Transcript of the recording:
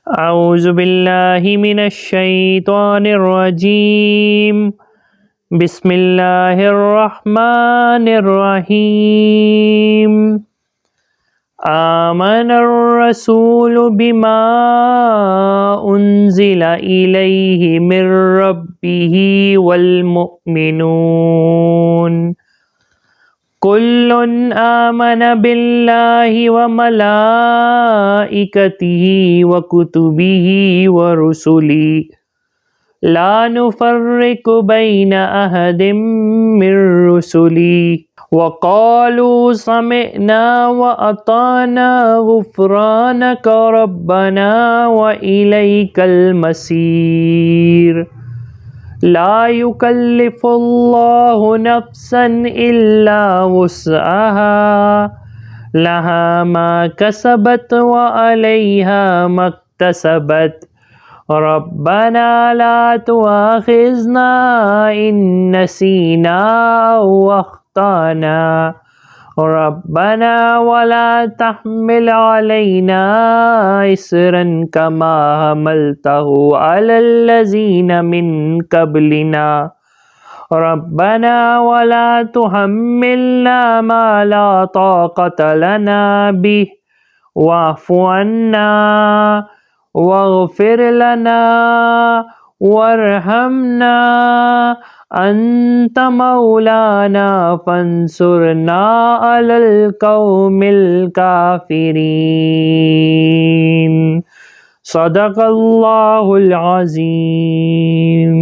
أعوذ بالله من الشيطان الرجيم بسم الله الرحمن الرحيم آمن الرسول بما أنزل إليه من ربه والمؤمنون كل آمن بالله وملائكته وكتبه ورسله لا نفرق بين أحد من رسله وقالوا سمعنا وأطعنا غفرانك ربنا وإليك المصير لا يكلف الله نفسا إلا وسعها لها ما كسبت وعليها ما اكتسبت ربنا لا تؤاخذنا إن نسينا أو أخطأنا ربنا ولا تحمل علينا إصرا كما حملته على الذين من قبلنا ربنا ولا تحملنا ما لا طاقة لنا به واعف عنا واغفر لنا وارحمنا أنت مولانا فانصرنا على القوم الكافرين صدق الله العظيم.